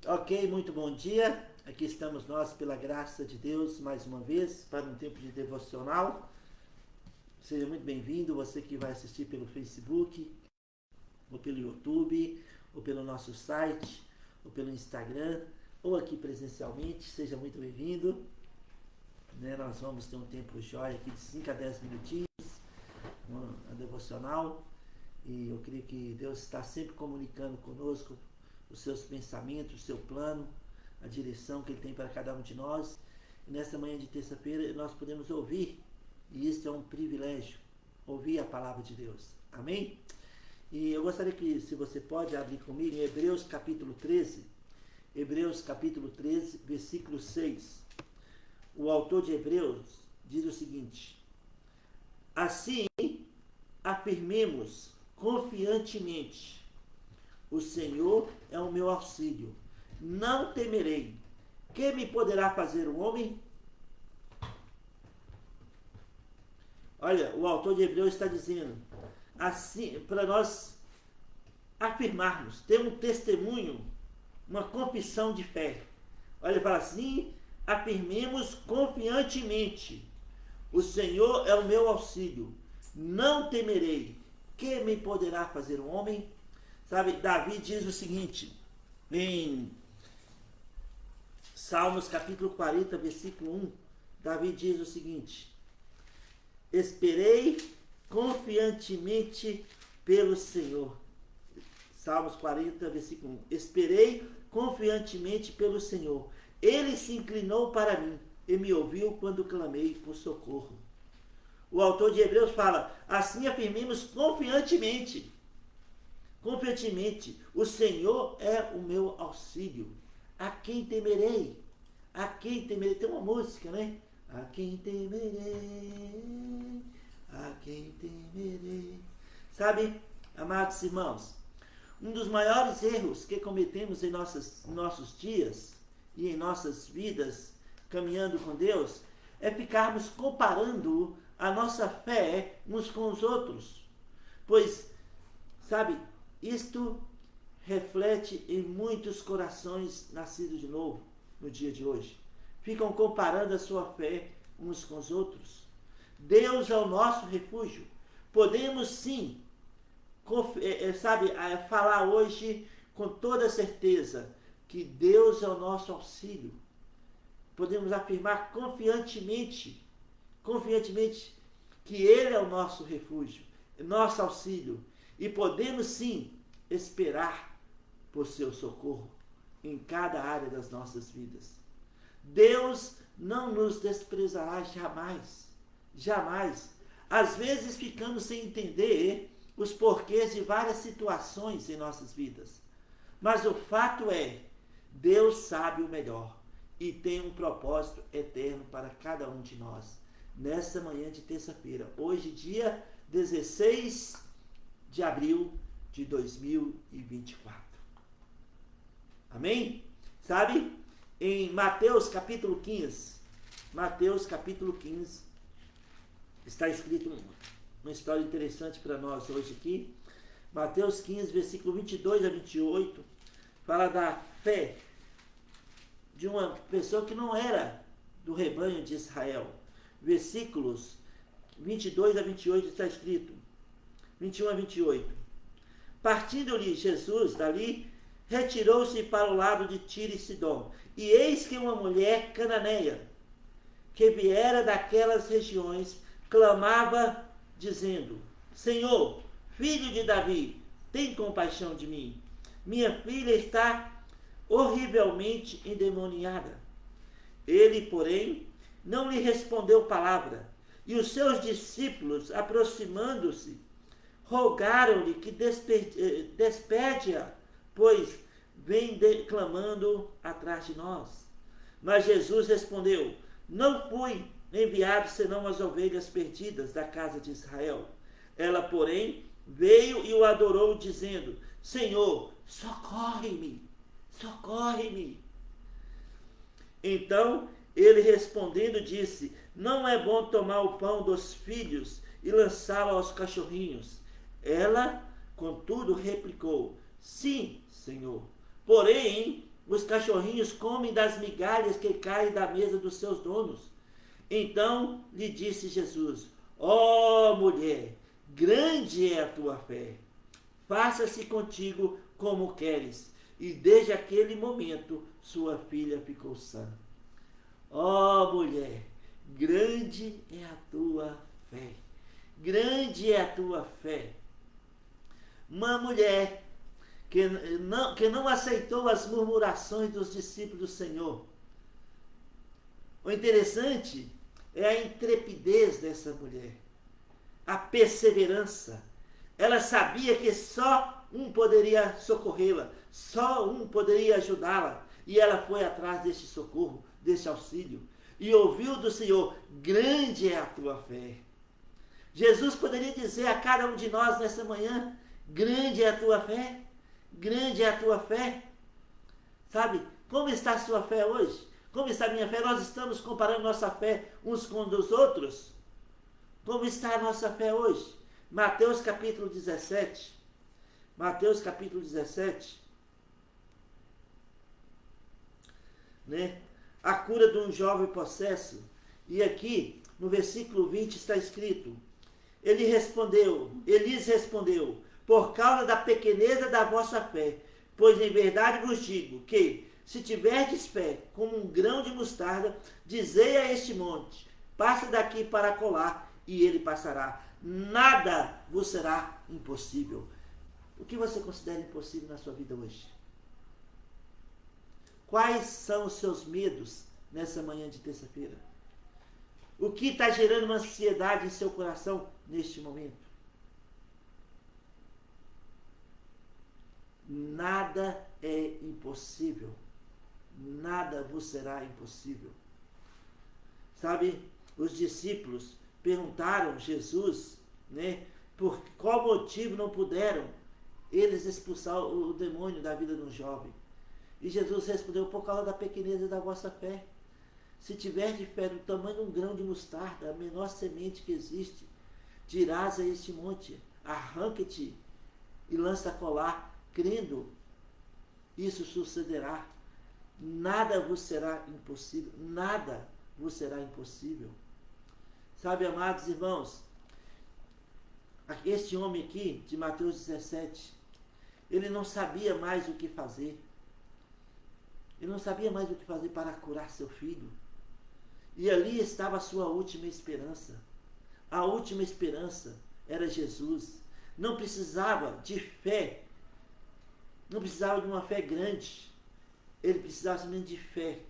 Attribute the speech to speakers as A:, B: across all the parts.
A: Ok, muito bom dia. Aqui estamos nós, pela graça de Deus, mais uma vez, para um tempo de devocional. Seja muito bem-vindo, você que vai assistir pelo Facebook, ou pelo YouTube, ou pelo nosso site, ou pelo Instagram, ou aqui presencialmente. Seja muito bem-vindo. Nós vamos ter um tempo jóia aqui de 5 a 10 minutinhos, uma devocional. E eu creio que Deus está sempre comunicando conosco os seus pensamentos, o seu plano, a direção que Ele tem para cada um de nós. E nessa manhã de terça-feira nós podemos ouvir, e isso é um privilégio, ouvir a palavra de Deus. Amém? E eu gostaria que, se você pode, abrir comigo em Hebreus capítulo 13. Hebreus capítulo 13, versículo 6. O autor de Hebreus diz o seguinte: assim afirmemos confiantemente: o Senhor é o meu auxílio, não temerei. Que me poderá fazer o homem? Olha, o autor de Hebreus está dizendo assim, para nós afirmarmos, ter um testemunho, uma confissão de fé. Olha, ele fala assim: afirmemos confiantemente: o Senhor é o meu auxílio, não temerei. Que me poderá fazer o homem? Sabe, Davi diz o seguinte, em Salmos capítulo 40, versículo 1, Davi diz o seguinte: esperei confiantemente pelo Senhor. Salmos 40, versículo 1. Esperei confiantemente pelo Senhor. Ele se inclinou para mim e me ouviu quando clamei por socorro. O autor de Hebreus fala: assim afirmemos confiantemente. Confiantemente, o Senhor é o meu auxílio. A quem temerei? A quem temerei? Tem uma música, né? A quem temerei? A quem temerei? Sabe, amados irmãos, um dos maiores erros que cometemos em nossos dias e em nossas vidas, caminhando com Deus, é ficarmos comparando a nossa fé uns com os outros. Pois, sabe, isto reflete em muitos corações nascidos de novo no dia de hoje. Ficam comparando a sua fé uns com os outros. Deus é o nosso refúgio. Podemos sim, falar hoje com toda certeza que Deus é o nosso auxílio. Podemos afirmar confiantemente que Ele é o nosso refúgio, nosso auxílio. E podemos sim esperar por seu socorro em cada área das nossas vidas. Deus não nos desprezará jamais, jamais. Às vezes ficamos sem entender os porquês de várias situações em nossas vidas. Mas o fato é, Deus sabe o melhor e tem um propósito eterno para cada um de nós. Nessa manhã de terça-feira, hoje dia 16 de abril de 2024. Amém? Sabe? Em Mateus capítulo 15, está escrito uma história interessante para nós hoje aqui. Mateus 15, versículo 22 a 28, fala da fé de uma pessoa que não era do rebanho de Israel. Versículos 22 a 28 está escrito, 21 a 28. Partindo-lhe Jesus dali, retirou-se para o lado de Tiro e Sidom. E eis que uma mulher cananeia, que viera daquelas regiões, clamava, dizendo: Senhor, filho de Davi, tem compaixão de mim. Minha filha está horrivelmente endemoniada. Ele, porém, não lhe respondeu palavra. E os seus discípulos, aproximando-se, rogaram-lhe que despede-a, pois vem clamando atrás de nós. Mas Jesus respondeu: não fui enviado senão as ovelhas perdidas da casa de Israel. Ela, porém, veio e o adorou, dizendo: Senhor, socorre-me, socorre-me. Então ele respondendo disse: não é bom tomar o pão dos filhos e lançá-lo aos cachorrinhos. Ela, contudo, replicou: sim, Senhor, porém os cachorrinhos comem das migalhas que caem da mesa dos seus donos. Então lhe disse Jesus: ó mulher, grande é a tua fé, faça-se contigo como queres. E desde aquele momento sua filha ficou sã. Ó mulher, grande é a tua fé. Grande é a tua fé. Uma mulher que não aceitou as murmurações dos discípulos do Senhor. O interessante é a intrepidez dessa mulher, a perseverança. Ela sabia que só um poderia socorrê-la, só um poderia ajudá-la, e ela foi atrás deste socorro, deste auxílio, e ouviu do Senhor: grande é a tua fé. Jesus poderia dizer a cada um de nós nessa manhã: grande é a tua fé, grande é a tua fé. Sabe, como está a sua fé hoje? Como está a minha fé? Nós estamos comparando nossa fé uns com os outros? Como está a nossa fé hoje? Mateus capítulo 17. Mateus capítulo 17. Né? A cura de um jovem possesso. E aqui, no versículo 20, está escrito: Elis respondeu: por causa da pequeneza da vossa fé, pois em verdade vos digo que, se tiverdes fé como um grão de mostarda, dizei a este monte: passa daqui para acolá, e ele passará. Nada vos será impossível. O que você considera impossível na sua vida hoje? Quais são os seus medos nessa manhã de terça-feira? O que está gerando uma ansiedade em seu coração neste momento? Nada é impossível. Nada vos será impossível. Sabe, os discípulos perguntaram a Jesus, né, por qual motivo não puderam eles expulsar o demônio da vida de um jovem. E Jesus respondeu: por causa da pequeneza da vossa fé. Se tiver de fé do tamanho de um grão de mostarda, a menor semente que existe, dirás a este monte: arranca-te e lança colar, crendo, isso sucederá. Nada vos será impossível. Nada vos será impossível. Sabe, amados irmãos, este homem aqui, de Mateus 17, ele não sabia mais o que fazer. Ele não sabia mais o que fazer para curar seu filho. E ali estava a sua última esperança. A última esperança era Jesus. Não precisava de fé. Não precisava de uma fé grande. Ele precisava somente de fé,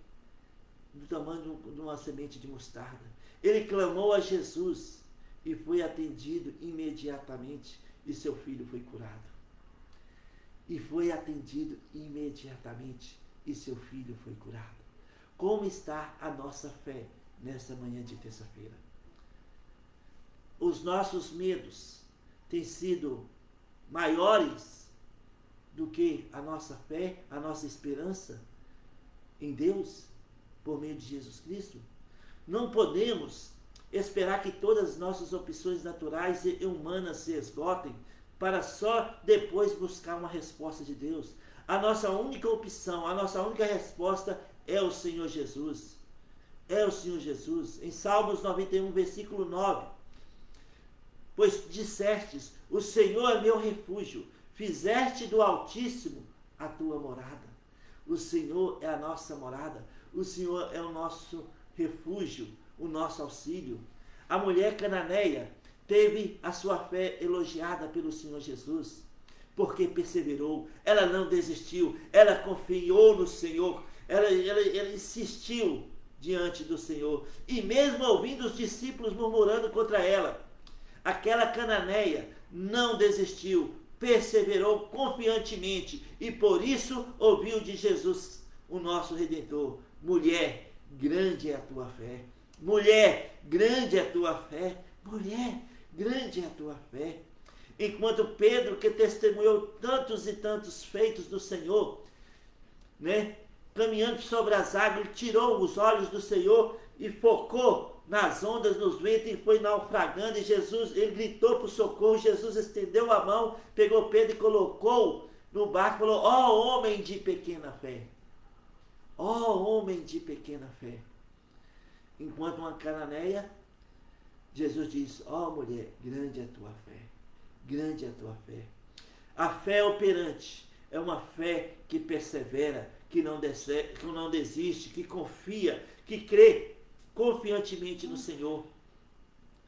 A: do tamanho de uma semente de mostarda. Ele clamou a Jesus e foi atendido imediatamente, e seu filho foi curado. E foi atendido imediatamente, e seu filho foi curado. Como está a nossa fé nessa manhã de terça-feira? Os nossos medos têm sido maiores do que a nossa fé, a nossa esperança em Deus, por meio de Jesus Cristo? Não podemos esperar que todas as nossas opções naturais e humanas se esgotem para só depois buscar uma resposta de Deus. A nossa única opção, a nossa única resposta é o Senhor Jesus. É o Senhor Jesus. Em Salmos 91, versículo 9: pois dissestes: o Senhor é meu refúgio, fizeste do Altíssimo a tua morada. O Senhor é a nossa morada. O Senhor é o nosso refúgio, o nosso auxílio. A mulher cananeia teve a sua fé elogiada pelo Senhor Jesus, porque perseverou, ela não desistiu, ela confiou no Senhor, ela insistiu diante do Senhor. E mesmo ouvindo os discípulos murmurando contra ela, aquela cananeia não desistiu, perseverou confiantemente, e por isso ouviu de Jesus, o nosso Redentor: mulher, grande é a tua fé. Mulher, grande é a tua fé. Mulher, grande é a tua fé. Enquanto Pedro, que testemunhou tantos e tantos feitos do Senhor, né, caminhando sobre as águas, ele tirou os olhos do Senhor e focou nas ondas, nos ventos, e foi naufragando. E Jesus, ele gritou por socorro. Jesus estendeu a mão, pegou Pedro e colocou no barco, falou: ó homem de pequena fé. Ó homem de pequena fé. Enquanto uma cananeia, Jesus diz, ó mulher, grande é a tua fé. Grande é a tua fé. A fé operante é uma fé que persevera, que não desiste, que confia, que crê confiantemente no Senhor,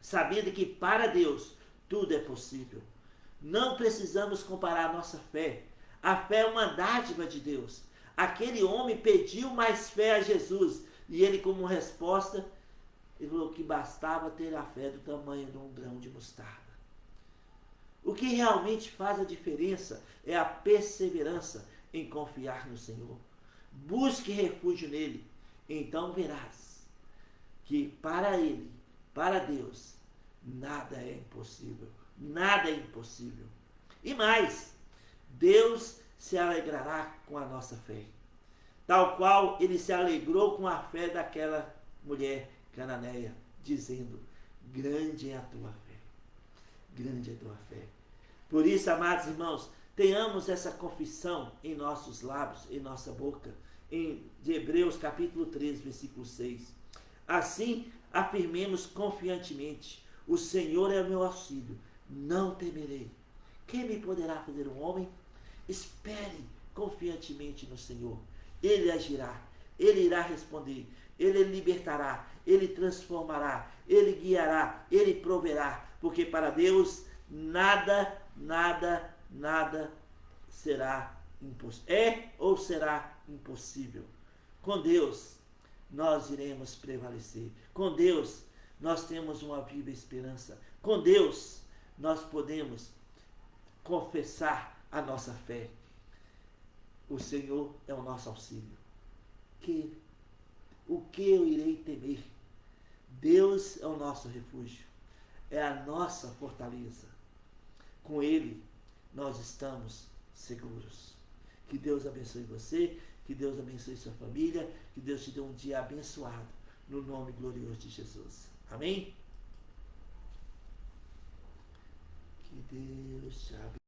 A: sabendo que para Deus tudo é possível. Não precisamos comparar a nossa fé. A fé é uma dádiva de Deus. Aquele homem pediu mais fé a Jesus e ele, como resposta, ele falou que bastava ter a fé do tamanho de um grão de mostarda. O que realmente faz a diferença é a perseverança em confiar no Senhor. Busque refúgio nele, então verás que para ele, para Deus, nada é impossível. Nada é impossível. E mais, Deus se alegrará com a nossa fé, tal qual ele se alegrou com a fé daquela mulher cananeia, dizendo, grande é a tua fé. Grande é a tua fé. Por isso, amados irmãos, tenhamos essa confissão em nossos lábios, em nossa boca, de Hebreus capítulo 3, versículo 6. Assim, afirmemos confiantemente, o Senhor é o meu auxílio, não temerei. Quem me poderá fazer um homem? Espere confiantemente no Senhor. Ele agirá, ele irá responder, ele libertará, ele transformará, ele guiará, ele proverá, porque para Deus nada será impossível. É ou será impossível. Com Deus nós iremos prevalecer. Com Deus nós temos uma viva esperança. Com Deus nós podemos confessar a nossa fé. O Senhor é o nosso auxílio. O que eu irei temer? Deus é o nosso refúgio. É a nossa fortaleza. Com Ele nós estamos seguros. Que Deus abençoe você, que Deus abençoe sua família, que Deus te dê um dia abençoado, no nome glorioso de Jesus. Amém? Que Deus te abençoe.